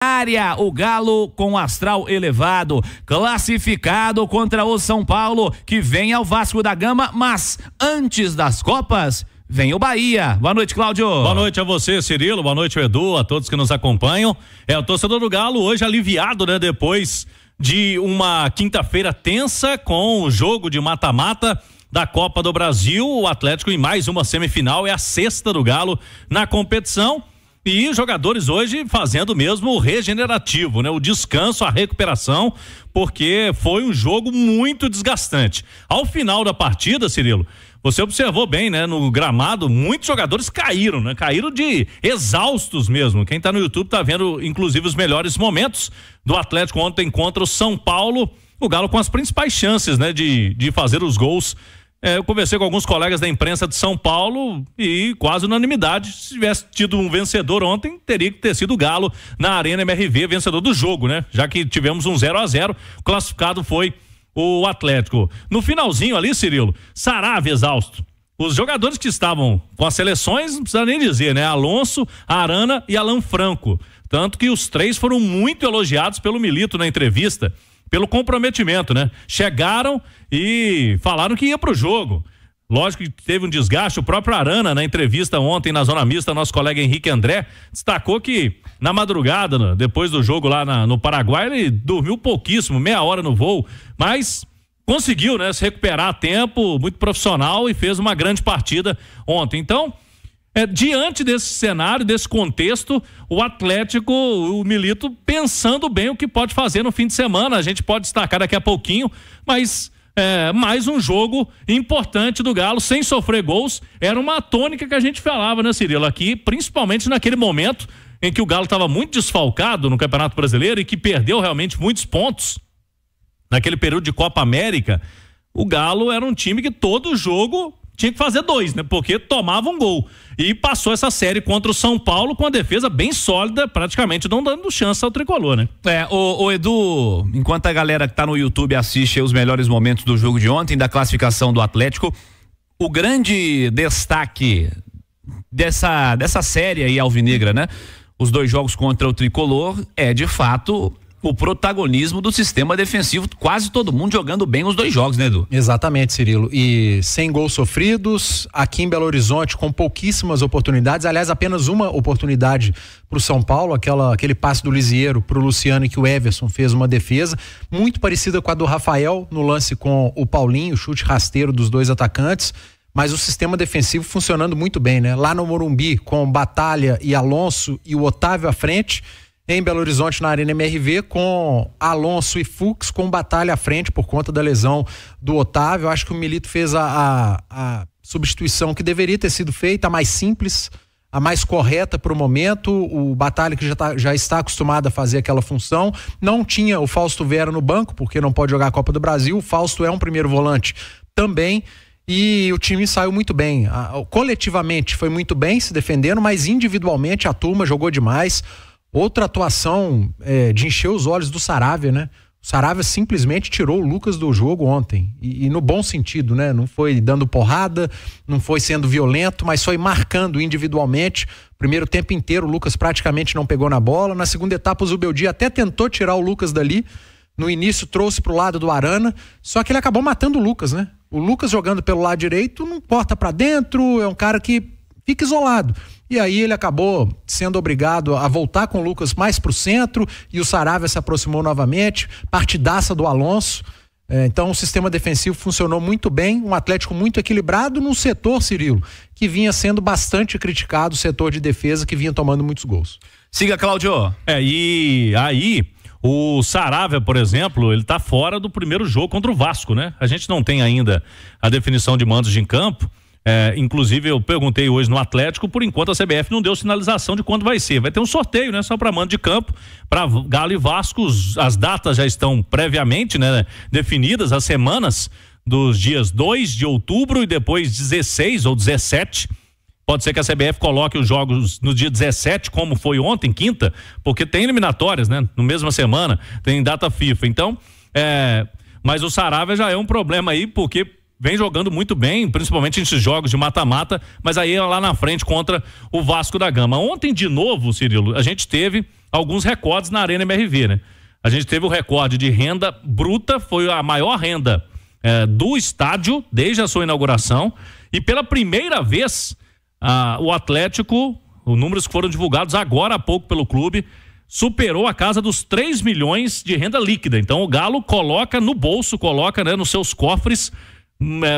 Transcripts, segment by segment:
área, o Galo com astral elevado, classificado contra o São Paulo, que vem ao Vasco da Gama, mas antes das Copas, vem o Bahia. Boa noite, Cláudio. Boa noite a você, Cirilo, boa noite, Edu, a todos que nos acompanham. O torcedor do Galo hoje aliviado, né, depois de uma quinta-feira tensa com o jogo de mata-mata da Copa do Brasil, o Atlético em mais uma semifinal, é a sexta do Galo na competição. E os jogadores hoje fazendo mesmo o regenerativo, né? O descanso, a recuperação, porque foi um jogo muito desgastante. Ao final da partida, Cirilo, você observou bem, né? No gramado, muitos jogadores caíram, né? Caíram de exaustos mesmo. Quem tá no YouTube tá vendo, inclusive, os melhores momentos do Atlético ontem contra o São Paulo. O Galo com as principais chances, né? De fazer os gols. Eu conversei com alguns colegas da imprensa de São Paulo e quase unanimidade, se tivesse tido um vencedor ontem, teria que ter sido o Galo na Arena MRV, vencedor do jogo, né? Já que tivemos um 0-0, o classificado foi o Atlético. No finalzinho ali, Cirilo, Saravia exausto. Os jogadores que estavam com as seleções, não precisa nem dizer, né? Alonso, Arana e Alan Franco. Tanto que os três foram muito elogiados pelo Milito na entrevista, pelo comprometimento, né? Chegaram e falaram que ia pro jogo. Lógico que teve um desgaste. O próprio Arana, na entrevista ontem na Zona Mista, nosso colega Henrique André, destacou que na madrugada, depois do jogo lá no Paraguai, ele dormiu pouquíssimo, meia hora no voo, mas conseguiu, né? Se recuperar a tempo, muito profissional, e fez uma grande partida ontem. Então, diante desse cenário, desse contexto, o Atlético, o Milito, pensando bem o que pode fazer no fim de semana. A gente pode destacar daqui a pouquinho, mas mais um jogo importante do Galo, sem sofrer gols. Era uma tônica que a gente falava, né, Cirilo, aqui, principalmente naquele momento em que o Galo estava muito desfalcado no Campeonato Brasileiro e que perdeu realmente muitos pontos naquele período de Copa América. O Galo era um time que todo jogo tinha que fazer 2, né? Porque tomava um gol. E passou essa série contra o São Paulo com a defesa bem sólida, praticamente não dando chance ao tricolor, né? O Edu, enquanto a galera que tá no YouTube assiste os melhores momentos do jogo de ontem, da classificação do Atlético, o grande destaque dessa série aí alvinegra, né? Os 2 jogos contra o tricolor é, de fato, o protagonismo do sistema defensivo, quase todo mundo jogando bem os 2 jogos, né, Edu? Exatamente, Cirilo, e sem gols sofridos, aqui em Belo Horizonte com pouquíssimas oportunidades, aliás, apenas uma oportunidade pro São Paulo, aquele passe do Lisieiro pro Luciano, e que o Everson fez uma defesa muito parecida com a do Rafael no lance com o Paulinho, chute rasteiro dos 2 atacantes, mas o sistema defensivo funcionando muito bem, né? Lá no Morumbi, com Batalha e Alonso e o Otávio à frente, em Belo Horizonte, na Arena MRV, com Alonso e Fux, com Batalha à frente por conta da lesão do Otávio. Eu acho que o Milito fez a substituição que deveria ter sido feita, a mais simples, a mais correta para o momento. O Batalha, que já está acostumado a fazer aquela função, não tinha o Fausto Vera no banco, porque não pode jogar a Copa do Brasil. O Fausto é um primeiro volante também. E o time saiu muito bem. Coletivamente foi muito bem se defendendo, mas individualmente a turma jogou demais. Outra atuação de encher os olhos do Saravia, né? O Saravia simplesmente tirou o Lucas do jogo ontem. E no bom sentido, né? Não foi dando porrada, não foi sendo violento, mas foi marcando individualmente. Primeiro tempo inteiro o Lucas praticamente não pegou na bola. Na segunda etapa o Zubeldia até tentou tirar o Lucas dali. No início trouxe pro lado do Arana, só que ele acabou matando o Lucas, né? O Lucas jogando pelo lado direito não porta pra dentro, é um cara que fica isolado. E aí ele acabou sendo obrigado a voltar com o Lucas mais pro centro, e o Saravia se aproximou novamente, partidaça do Alonso. Então o sistema defensivo funcionou muito bem, um Atlético muito equilibrado num setor, Cirilo, que vinha sendo bastante criticado, o setor de defesa, que vinha tomando muitos gols. Siga, Cláudio. E aí o Saravia, por exemplo, ele tá fora do primeiro jogo contra o Vasco, né? A gente não tem ainda a definição de mandos de campo. Inclusive eu perguntei hoje no Atlético, por enquanto a CBF não deu sinalização de quando vai ser. Vai ter um sorteio, né? Só para mando de campo, para Galo e Vasco. As datas já estão previamente, né, definidas, as semanas dos dias 2 de outubro e depois 16 ou 17. Pode ser que a CBF coloque os jogos no dia 17, como foi ontem, quinta, porque tem eliminatórias, né? No mesma semana, tem data FIFA. Então, mas o Saravia já é um problema aí, porque vem jogando muito bem, principalmente nesses jogos de mata-mata, mas aí é lá na frente contra o Vasco da Gama. Ontem, de novo, Cirilo, a gente teve alguns recordes na Arena MRV, né? A gente teve o recorde de renda bruta, foi a maior renda do estádio desde a sua inauguração, e pela primeira vez o Atlético, os números que foram divulgados agora há pouco pelo clube, superou a casa dos 3 milhões de renda líquida. Então o Galo coloca no bolso, coloca, né, nos seus cofres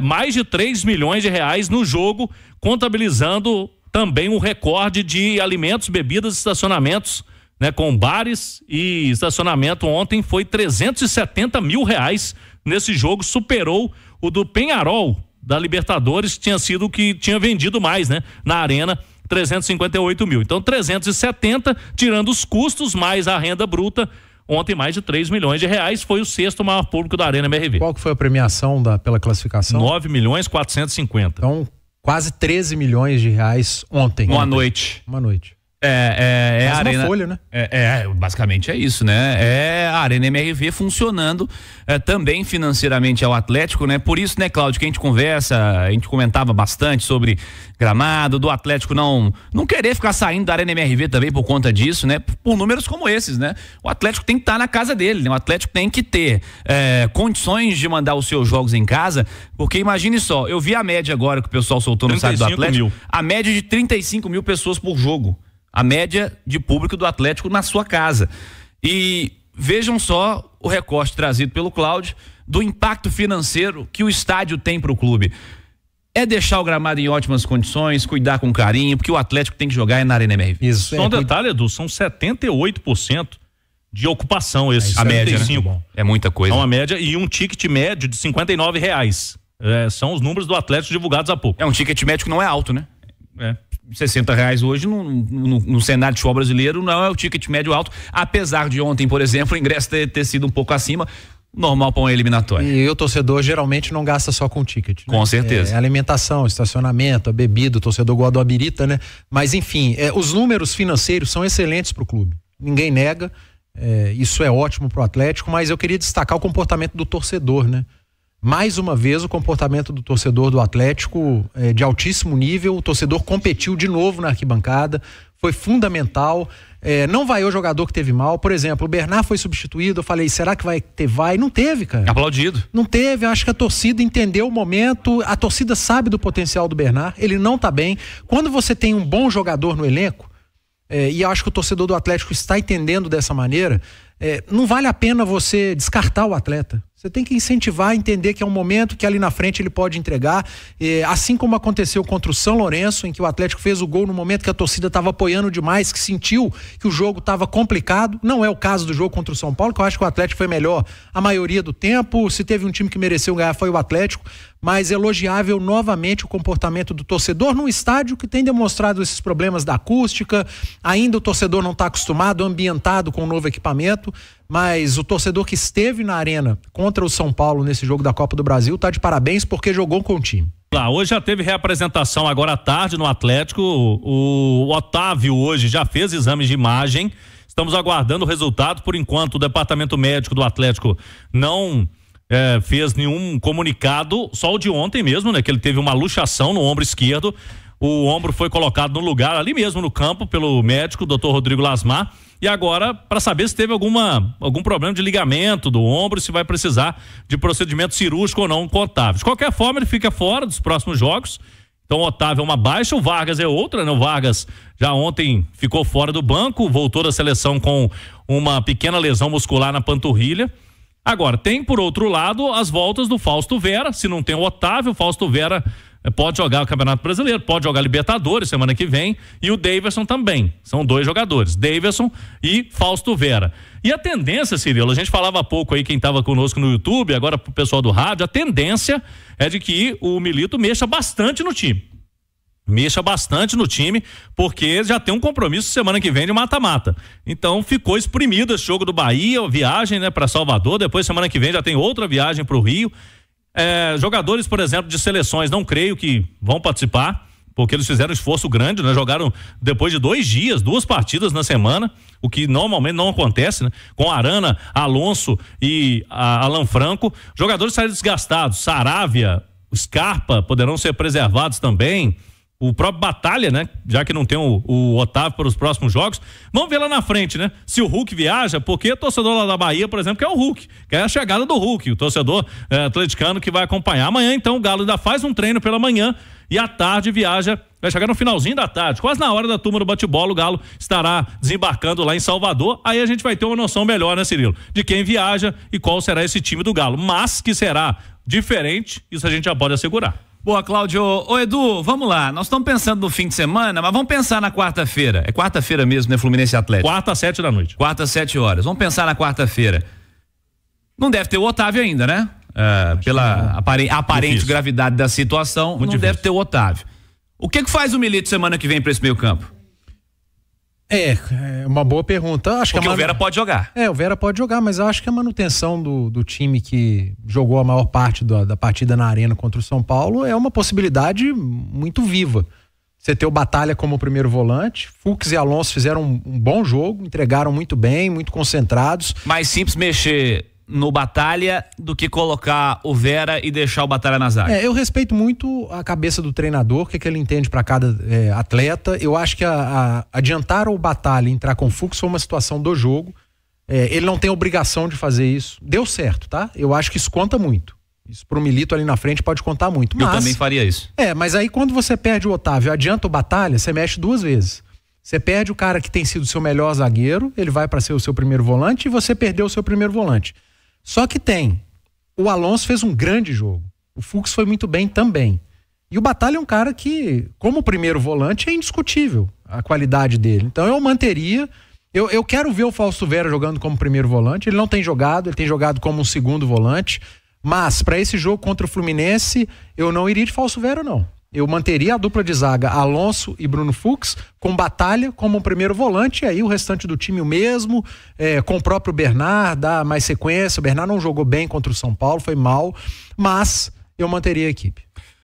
mais de 3 milhões de reais no jogo, contabilizando também o recorde de alimentos, bebidas e estacionamentos, né, com bares e estacionamento. Ontem foi 370 mil reais nesse jogo, superou o do Peñarol da Libertadores, que tinha sido o que tinha vendido mais, né, na Arena, 358 mil. Então 370, tirando os custos mais a renda bruta, ontem mais de 3 milhões de reais, foi o sexto maior público da Arena MRV. Qual que foi a premiação pela classificação? 9 milhões 450. Então quase 13 milhões de reais ontem. Uma noite. Uma noite. A Arena, folha, né? Basicamente é isso, né? É a Arena MRV funcionando também financeiramente ao Atlético, né? Por isso, né, Cláudio, que a gente comentava bastante sobre gramado, do Atlético não querer ficar saindo da Arena MRV também por conta disso, né? Por números como esses, né? O Atlético tem que estar na casa dele, né? O Atlético tem que ter condições de mandar os seus jogos em casa, porque imagine só, eu vi a média agora que o pessoal soltou no site do Atlético, a média de 35 mil pessoas por jogo. A média de público do Atlético na sua casa. E vejam só o recorte trazido pelo Cláudio do impacto financeiro que o estádio tem para o clube. É deixar o gramado em ótimas condições, cuidar com carinho, porque o Atlético tem que jogar na Arena MRV. Isso. Só um detalhe, Edu, são 78% de ocupação esse. A média, né? É muita coisa. É uma média e um ticket médio de R$59. São os números do Atlético divulgados há pouco. É um ticket médio que não é alto, né? R$60 hoje no cenário de futebol brasileiro não é o ticket médio alto, apesar de ontem, por exemplo, o ingresso ter sido um pouco acima, normal para uma eliminatória. E o torcedor geralmente não gasta só com ticket, né? Com certeza. Alimentação, estacionamento, a bebida, o torcedor gosta do Abirita, né? Mas enfim, os números financeiros são excelentes para o clube, ninguém nega, isso é ótimo para o Atlético, mas eu queria destacar o comportamento do torcedor, né? Mais uma vez o comportamento do torcedor do Atlético de altíssimo nível, o torcedor competiu de novo na arquibancada, foi fundamental, não vaiou o jogador que teve mal, por exemplo, o Bernard foi substituído, eu falei, será que vai ter vai? Não teve, cara. Aplaudido. Não teve, acho que a torcida entendeu o momento, a torcida sabe do potencial do Bernard, ele não tá bem, quando você tem um bom jogador no elenco, e eu acho que o torcedor do Atlético está entendendo dessa maneira, não vale a pena você descartar o atleta. Você tem que incentivar, entender que é um momento que ali na frente ele pode entregar, assim como aconteceu contra o São Lourenço, em que o Atlético fez o gol no momento que a torcida estava apoiando demais, que sentiu que o jogo estava complicado. Não é o caso do jogo contra o São Paulo, que eu acho que o Atlético foi melhor a maioria do tempo. Se teve um time que mereceu ganhar foi o Atlético, mas elogiável novamente o comportamento do torcedor num estádio que tem demonstrado esses problemas da acústica. Ainda o torcedor não está acostumado, ambientado com o novo equipamento, mas o torcedor que esteve na arena contra o São Paulo nesse jogo da Copa do Brasil tá de parabéns porque jogou com o time. Hoje já teve reapresentação agora à tarde no Atlético, o Otávio hoje já fez exames de imagem, estamos aguardando o resultado. Por enquanto o departamento médico do Atlético não fez nenhum comunicado, só o de ontem mesmo, né, que ele teve uma luxação no ombro esquerdo, o ombro foi colocado no lugar ali mesmo no campo pelo médico, Dr. Rodrigo Lasmar, e agora para saber se teve algum problema de ligamento do ombro, se vai precisar de procedimento cirúrgico ou não com o Otávio. De qualquer forma, ele fica fora dos próximos jogos. Então o Otávio é uma baixa, o Vargas é outra, né? O Vargas já ontem ficou fora do banco, voltou da seleção com uma pequena lesão muscular na panturrilha. Agora, tem por outro lado as voltas do Fausto Vera. Se não tem o Otávio, o Fausto Vera pode jogar o Campeonato Brasileiro, pode jogar Libertadores semana que vem, e o Daverson também. São dois jogadores, Daverson e Fausto Vera. E a tendência, Cirilo, a gente falava há pouco aí, quem estava conosco no YouTube, agora pro pessoal do rádio, a tendência é de que o Milito mexa bastante no time. Porque já tem um compromisso semana que vem de mata-mata. Então ficou exprimido esse jogo do Bahia, viagem, né, para Salvador, depois semana que vem já tem outra viagem para o Rio. Jogadores, por exemplo, de seleções, não creio que vão participar, porque eles fizeram um esforço grande, né? Jogaram depois de 2 dias, 2 partidas na semana, o que normalmente não acontece, né? Com Arana, Alonso e Alan Franco. Jogadores saíram desgastados, Saravia, Scarpa poderão ser preservados também. o próprio Batalha, né? Já que não tem o Otávio para os próximos jogos. Vamos ver lá na frente, né? Se o Hulk viaja, porque o torcedor lá da Bahia, por exemplo, quer o Hulk, quer a chegada do Hulk, o torcedor atleticano que vai acompanhar. Amanhã, então, o Galo ainda faz um treino pela manhã e à tarde viaja, vai chegar no finalzinho da tarde, quase na hora da turma do bate-bola, o Galo estará desembarcando lá em Salvador. Aí a gente vai ter uma noção melhor, né, Cirilo? De quem viaja e qual será esse time do Galo. Mas que será diferente, isso a gente já pode assegurar. Boa, Cláudio. Ô, Edu, vamos lá. Nós estamos pensando no fim de semana, mas vamos pensar na quarta-feira. É quarta-feira mesmo, né? Fluminense Atlético. Quarta, 7 da noite. Quarta, 7 horas. Vamos pensar na quarta-feira. Não deve ter o Otávio ainda, né? Pela aparente difícil. Gravidade da situação, Muito não difícil. deve ter o Otávio. O que faz o Milito semana que vem para esse meio campo? É uma boa pergunta. Acho Porque que o Vera pode jogar. o Vera pode jogar, mas eu acho que a manutenção do time que jogou a maior parte da partida na Arena contra o São Paulo é uma possibilidade muito viva. Você ter o Batalha como primeiro volante, Fux e Alonso fizeram um bom jogo, entregaram muito bem, muito concentrados. Mais simples mexer no Batalha do que colocar o Vera e deixar o Batalha na zaga. Eu respeito muito a cabeça do treinador, o que ele entende para cada atleta. Eu acho que adiantar o Batalha e entrar com o Fux foi uma situação do jogo. Ele não tem obrigação de fazer isso. Deu certo, tá? Eu acho que isso conta muito. Isso pro Milito ali na frente pode contar muito. Eu também faria isso. Mas aí quando você perde o Otávio, adianta o Batalha, você mexe duas vezes. Você perde o cara que tem sido o seu melhor zagueiro, ele vai para ser o seu primeiro volante, e você perdeu o seu primeiro volante. Só que o Alonso fez um grande jogo. O Fux foi muito bem também. E o Batalha é um cara que, como primeiro volante, é indiscutível a qualidade dele. Então eu manteria. Eu quero ver o Fausto Vera jogando como primeiro volante. Ele não tem jogado, ele tem jogado como um segundo volante. Mas para esse jogo contra o Fluminense, eu não iria de Fausto Vera, não. Eu manteria a dupla de zaga Alonso e Bruno Fux com Batalha como um primeiro volante, e aí o restante do time o mesmo, com o próprio Bernard, dá mais sequência. O Bernard não jogou bem contra o São Paulo, foi mal, mas eu manteria a equipe.